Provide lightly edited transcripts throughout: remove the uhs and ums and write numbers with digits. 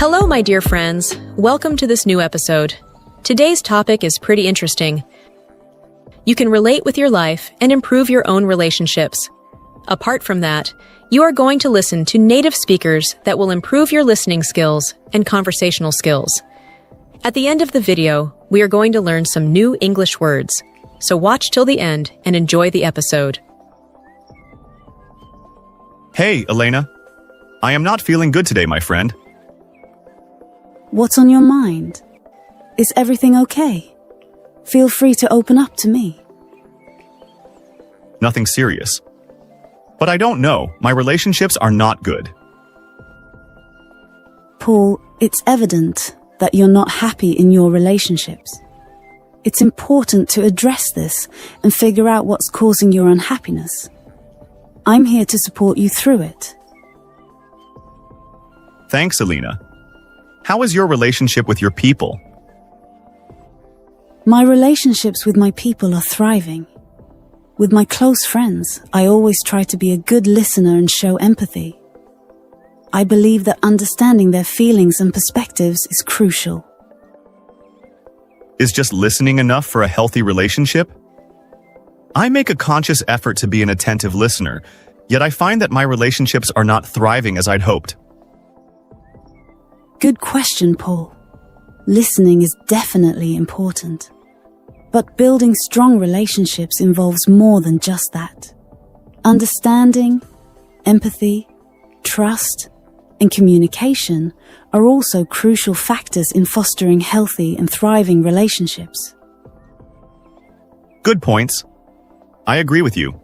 Hello, my dear friends. Welcome to this new episode. Today's topic is pretty interesting. You can relate with your life and improve your own relationships. Apart from that, you are going to listen to native speakers that will improve your listening skills and conversational skills. At the end of the video, we are going to learn some new English words. So watch till the end and enjoy the episode. Hey, Elena. I am not feeling good today, my friend. What's on your mind? Is everything okay? Feel free to open up to me. Nothing serious. But I don't know. My relationships are not good. Paul, it's evident that you're not happy in your relationships. It's important to address this and figure out what's causing your unhappiness. I'm here to support you through it. Thanks, Elena. How is your relationship with your people? My relationships with my people are thriving. With my close friends, I always try to be a good listener and show empathy. I believe that understanding their feelings and perspectives is crucial. Is just listening enough for a healthy relationship? I make a conscious effort to be an attentive listener, yet I find that my relationships are not thriving as I'd hoped. Good question, Paul. Listening is definitely important. But building strong relationships involves more than just that. Understanding, empathy, trust, and communication are also crucial factors in fostering healthy and thriving relationships. Good points. I agree with you.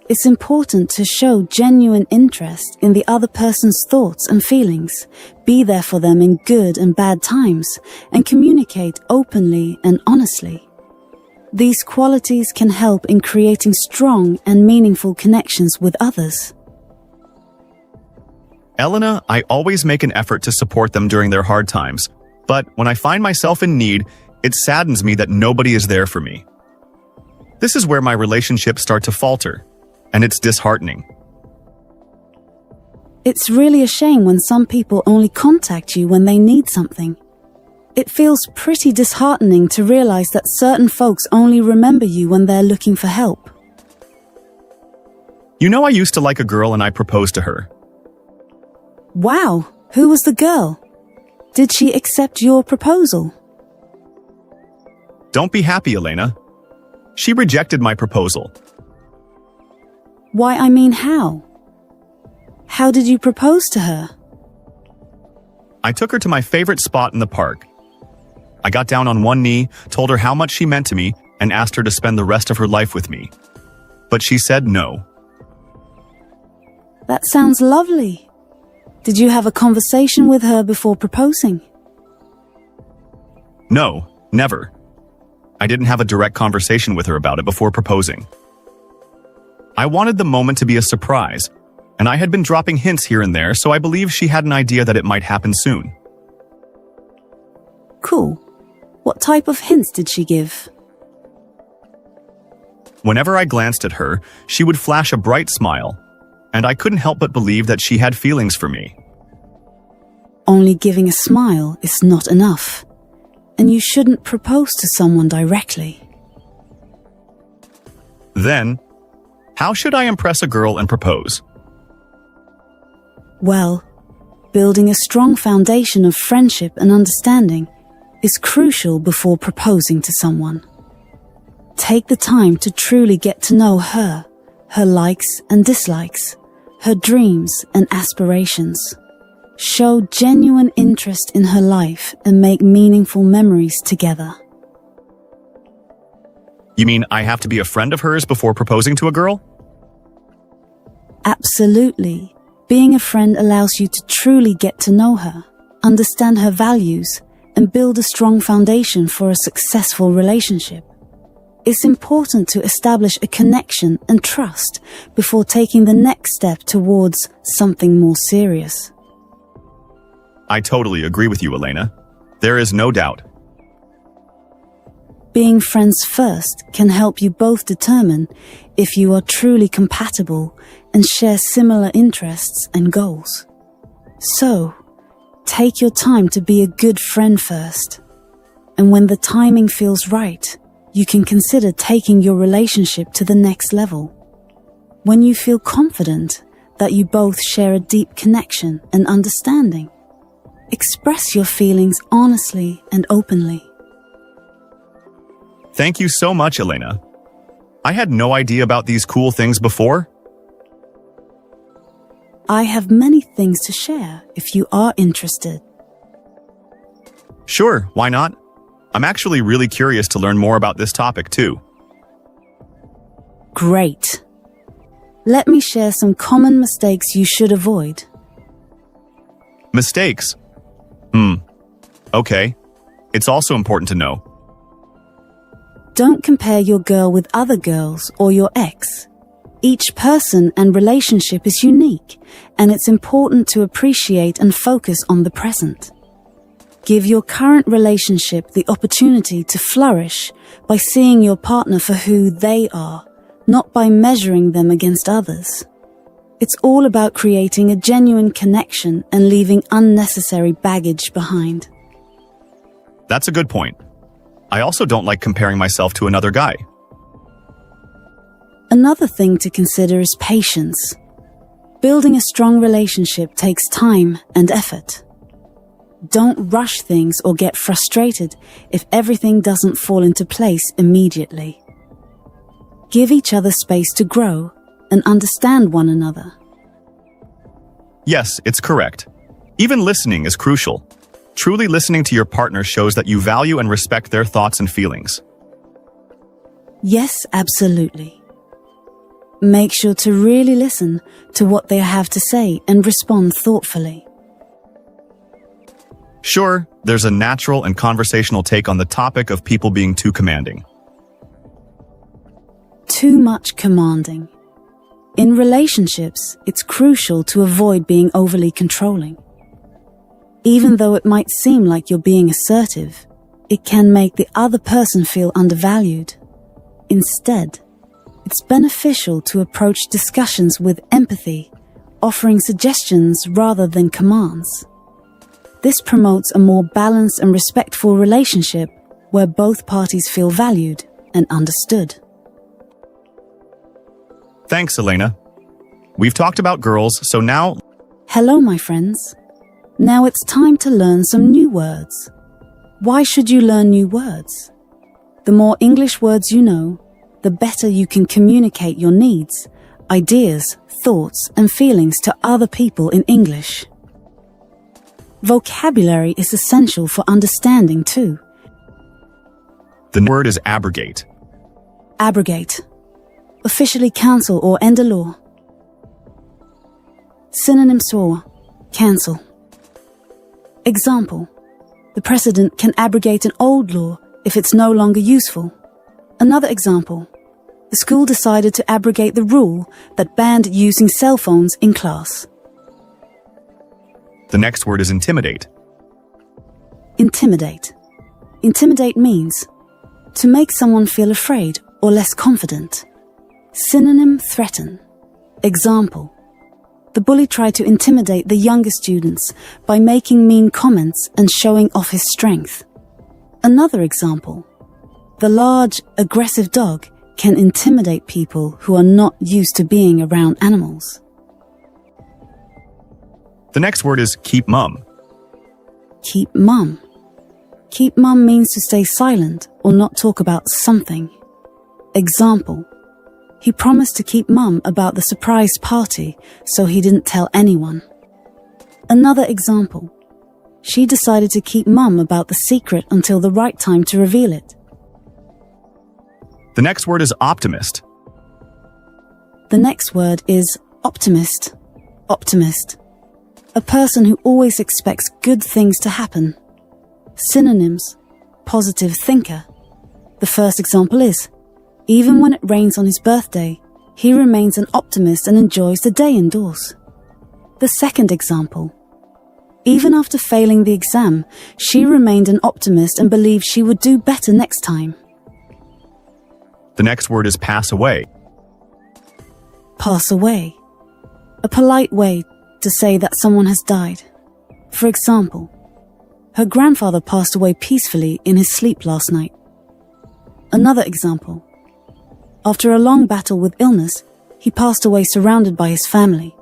It's important to show genuine interest in the other person's thoughts and feelings, be there for them in good and bad times, and communicate openly and honestly. These qualities can help in creating strong and meaningful connections with others. Elena, I always make an effort to support them during their hard times, but when I find myself in need, it saddens me that nobody is there for me. This is where my relationships start to falter, and it's disheartening. It's really a shame when some people only contact you when they need something. It feels pretty disheartening to realize that certain folks only remember you when they're looking for help. You know, I used to like a girl and I proposed to her. Wow, who was the girl? Did she accept your proposal? Don't be happy, Elena. She rejected my proposal. Why, I mean how? How did you propose to her? I took her to my favorite spot in the park. I got down on one knee, told her how much she meant to me, and asked her to spend the rest of her life with me. But she said no. That sounds lovely. Did you have a conversation with her before proposing? No, never. I didn't have a direct conversation with her about it before proposing. I wanted the moment to be a surprise, and I had been dropping hints here and there, so I believe she had an idea that it might happen soon. Cool. What type of hints did she give? Whenever I glanced at her, she would flash a bright smile, and I couldn't help but believe that she had feelings for me. Only giving a smile is not enough, and you shouldn't propose to someone directly. Then, how should I impress a girl and propose? Well, building a strong foundation of friendship and understanding is crucial before proposing to someone. Take the time to truly get to know her likes and dislikes, her dreams and aspirations. Show genuine interest in her life and make meaningful memories together. You mean I have to be a friend of hers before proposing to a girl? Absolutely. Being a friend allows you to truly get to know her, understand her values, and build a strong foundation for a successful relationship. It's important to establish a connection and trust before taking the next step towards something more serious. I totally agree with you, Elena. There is no doubt. Being friends first can help you both determine if you are truly compatible and share similar interests and goals. So, take your time to be a good friend first. And when the timing feels right, you can consider taking your relationship to the next level. When you feel confident that you both share a deep connection and understanding, express your feelings honestly and openly. Thank you so much, Elena. I had no idea about these cool things before. I have many things to share if you are interested. Sure, why not? I'm actually really curious to learn more about this topic too. Great. Let me share some common mistakes you should avoid. Mistakes. Okay. It's also important to know. Don't compare your girl with other girls or your ex. Each person and relationship is unique, and it's important to appreciate and focus on the present. Give your current relationship the opportunity to flourish by seeing your partner for who they are, not by measuring them against others. It's all about creating a genuine connection and leaving unnecessary baggage behind. That's a good point. I also don't like comparing myself to another guy. Another thing to consider is patience. Building a strong relationship takes time and effort. Don't rush things or get frustrated if everything doesn't fall into place immediately. Give each other space to grow and understand one another. Yes, it's correct. Even listening is crucial. Truly listening to your partner shows that you value and respect their thoughts and feelings. Yes, absolutely. Make sure to really listen to what they have to say and respond thoughtfully. Sure, there's a natural and conversational take on the topic of people being too commanding. Too much commanding. In relationships, it's crucial to avoid being overly controlling. Even though it might seem like you're being assertive, it can make the other person feel undervalued. Instead, it's beneficial to approach discussions with empathy, offering suggestions rather than commands. This promotes a more balanced and respectful relationship where both parties feel valued and understood. Thanks, Elena. We've talked about girls, so now... Hello, my friends. Now it's time to learn some new words. Why should you learn new words? The more English words you know, the better you can communicate your needs, ideas, thoughts, and feelings to other people in English. Vocabulary is essential for understanding too. The word is abrogate. Abrogate. Officially cancel or end a law. Synonyms for cancel. Example: the president can abrogate an old law if it's no longer useful. Another example: the school decided to abrogate the rule that banned using cell phones in class. The next word is intimidate. Intimidate. Intimidate means to make someone feel afraid or less confident. Synonym: threaten. Example: the bully tried to intimidate the younger students by making mean comments and showing off his strength. Another example: the large, aggressive dog can intimidate people who are not used to being around animals. The next word is keep mum. Keep mum. Keep mum means to stay silent or not talk about something. Example: he promised to keep mum about the surprise party, so he didn't tell anyone. Another example: she decided to keep mum about the secret until the right time to reveal it. The next word is optimist. The next word is optimist. Optimist. A person who always expects good things to happen. Synonyms: positive thinker. The first example is: even when it rains on his birthday, he remains an optimist and enjoys the day indoors. The second example: even after failing the exam, she remained an optimist and believed she would do better next time. The next word is pass away. Pass away. A polite way to say that someone has died. For example, her grandfather passed away peacefully in his sleep last night. Another example. After a long battle with illness, he passed away surrounded by his family.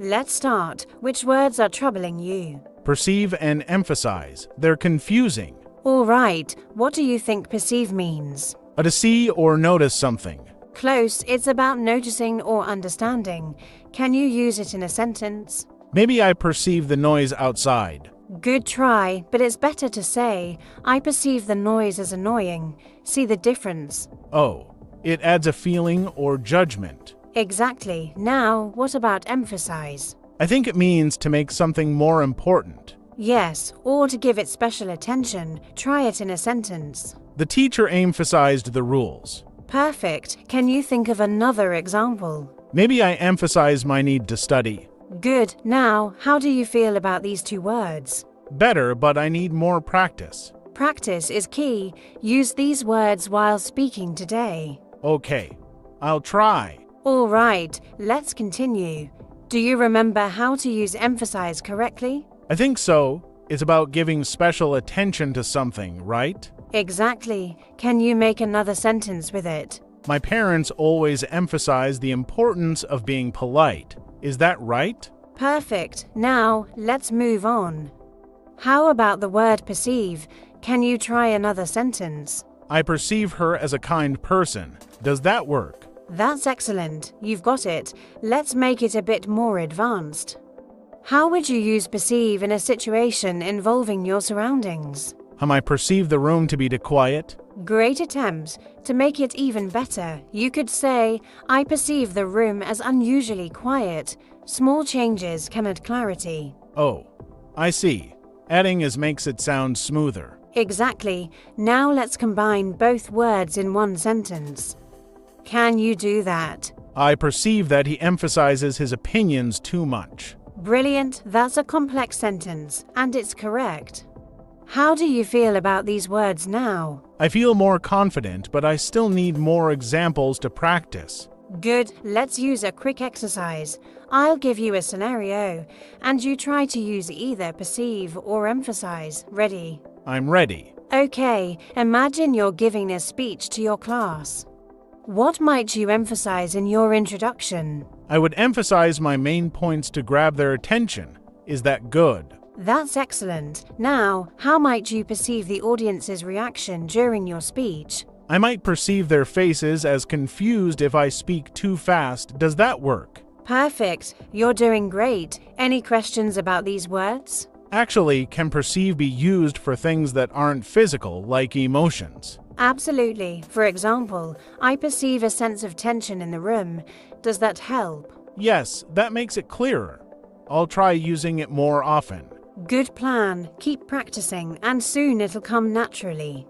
Let's start. Which words are troubling you? Perceive and emphasize. They're confusing. All right, what do you think perceive means? To see or notice something. Close, it's about noticing or understanding. Can you use it in a sentence? Maybe I perceive the noise outside. Good try, but it's better to say, I perceive the noise as annoying. See the difference? Oh, it adds a feeling or judgment. Exactly. Now, what about emphasize? I think it means to make something more important. Yes, or to give it special attention. Try it in a sentence. The teacher emphasized the rules. Perfect. Can you think of another example? Maybe I emphasize my need to study. Good. Now, how do you feel about these two words? Better, but I need more practice. Practice is key. Use these words while speaking today. Okay, I'll try. All right, let's continue. Do you remember how to use emphasize correctly? I think so. It's about giving special attention to something, right? Exactly. Can you make another sentence with it? My parents always emphasize the importance of being polite. Is that right? Perfect. Now, let's move on. How about the word perceive? Can you try another sentence? I perceive her as a kind person. Does that work? That's excellent. You've got it. Let's make it a bit more advanced. How would you use perceive in a situation involving your surroundings? I perceive the room to be too quiet. Great attempt. To make it even better, you could say, I perceive the room as unusually quiet. Small changes can add clarity. Oh, I see. Adding makes it sound smoother. Exactly. Now let's combine both words in one sentence. Can you do that? I perceive that he emphasizes his opinions too much. Brilliant. That's a complex sentence, and it's correct. How do you feel about these words now? I feel more confident, but I still need more examples to practice. Good. Let's use a quick exercise. I'll give you a scenario, and you try to use either perceive or emphasize. Ready? I'm ready. Okay, imagine you're giving a speech to your class. What might you emphasize in your introduction? I would emphasize my main points to grab their attention. Is that good? That's excellent. Now, how might you perceive the audience's reaction during your speech? I might perceive their faces as confused if I speak too fast. Does that work? Perfect. You're doing great. Any questions about these words? Actually, can perceive be used for things that aren't physical, like emotions? Absolutely. For example, I perceive a sense of tension in the room. Does that help? Yes, that makes it clearer. I'll try using it more often. Good plan. Keep practicing, and soon it'll come naturally.